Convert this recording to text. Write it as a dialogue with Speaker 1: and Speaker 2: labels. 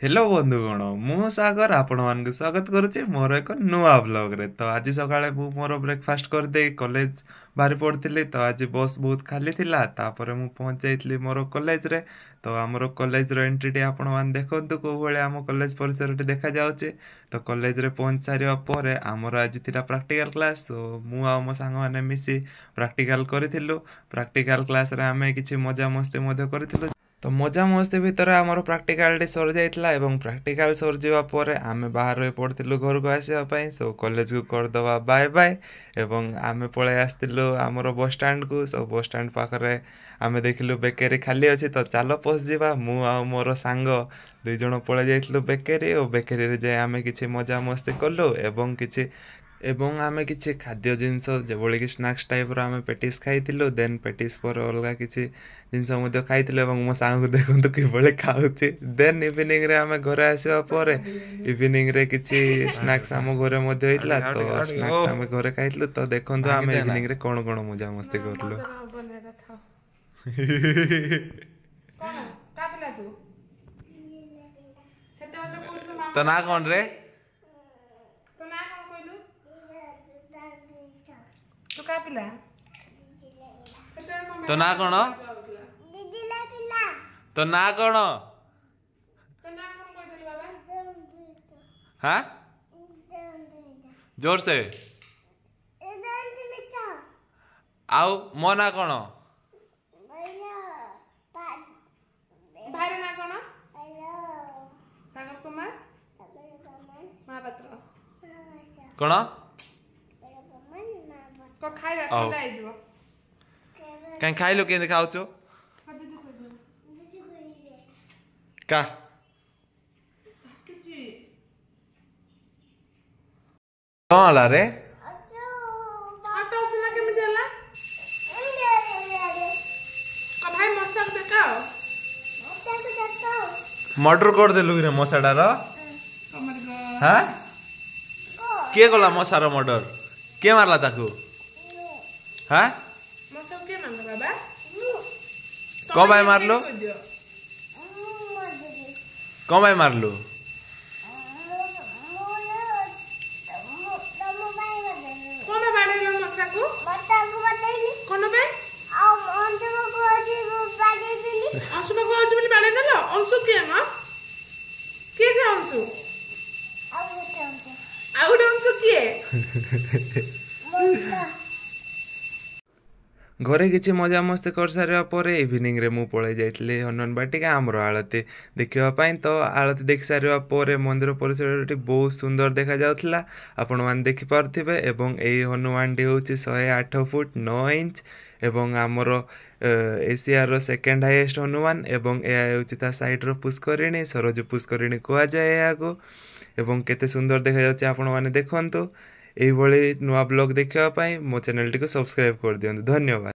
Speaker 1: Hello बंधुगण मु सागर आपण मान स्वागत करुच्ची मोर एक नुआ ब्लॉग रे। तो आज सकाळे मु मोर ब्रेकफास्ट कर दे कॉलेज बाहर पड़ती। तो आज बस बहुत खाली थिला तापर मु पहुंच जाइतली मोर कॉलेज रे। तो आमर कॉलेज रो एंट्री टी आपण मान देखंतु को भले आम कॉलेज परिसर टी देखा जाउचे। तो कॉलेज रे पहुंच सारिया परे आमर आज थिला प्रैक्टिकल क्लास। तो मु आ मो सांग माने मिसी प्रैक्टिकल करिथिलु। प्रैक्टिकल क्लास रे आमे किछि मजा मस्ती मध्य करिथिलु। तो मजा मस्ती भितर आमर प्राक्टिकाल सरी जाइतला एवं प्राक्टिकाल सरी जावा परे आमे बाहर होई पड़थिलु घर को आसीबा पई। सो कॉलेज को करदवा बाय बाय एवं आमे पळे आस्तिलु आमर बस स्टैंड को। सो बस स्टैंड पाखरे आमे देखिलु बेकरी खाली अछि। तो चलो पस जिबा मु आ मोर सांग दुई जण पळे जाइतलु बेकरी और बेकरी रे जाय आमे किछि मजा मस्ती कलु एवं आमे किछि खाद्य जिनस जेभଳି कि स्नैक्स टाइप रो आमे पेटिस खाइथिलु। देन पेटिस पर अलगा किछि जिनस मध्ये खाइथिलु एवं मो सांग को देखंतु किभଳି खाउछि। देन इवनिंग रे आमे घरे आसीबा परे इवनिंग रे किछि स्नैक्स आम घरे मध्ये होइतला। तो स्नैक्स आमे घरे खाइथिलु। तो देखंतु आमे इवनिंग रे कोन कोन मजा मस्ती करलु। तो ना कोन रे तो ना कोन तो ना कोन हाँ जोर से आउ मो ना कोन
Speaker 2: भाई ना कोन सागर कुमार महापात्र
Speaker 1: कोन
Speaker 2: को खाइबा ठंडा आइ जबो
Speaker 1: कहीं खाइलो के खाऊ छो का होला रे
Speaker 2: तो सुना केमि देला को भाई मसा को देखाओ
Speaker 1: मर्डर कर देलु रे मसाडार।
Speaker 2: कमर गो
Speaker 1: हाँ के गला मसार मर्डर के मारला ताकू हाँ
Speaker 2: मसा के मारला बाबा
Speaker 1: कौन भाई मारलो कौन भाई मारलो
Speaker 2: कोन बाड़ेलो मसा को कोन बे अंशु को आज बोली बाड़े देलो अंशु के म के अंशु आउट अंशु के
Speaker 1: घरे किछि मजा मस्ती कर सारिया परे इवनिंग रे मु पळे जाइतली हनुमान बाटिका आमर आळती देखिबा पई। तो आळती देख सारिया परे मंदिर परिसरटी बहुत सुंदर देखा जाउथला आपण मान देखि पारथिबे। एवं एई हनुमान डी होछि 108 फुट 9 इंच एवं आमर एशिया रो सेकंड हाईएस्ट हनुमान एवं ए होछि ता साइड रो पुष्करिणी सरज पुष्करिणी कुआ जाय याको एवं केते सुंदर देखा जाउछि आपण माने देखंतु। एई भଳି नुआ ब्लॉग देखिबा पई मो चैनल टी को सब्सक्राइब कर दियंतु। धन्यवाद।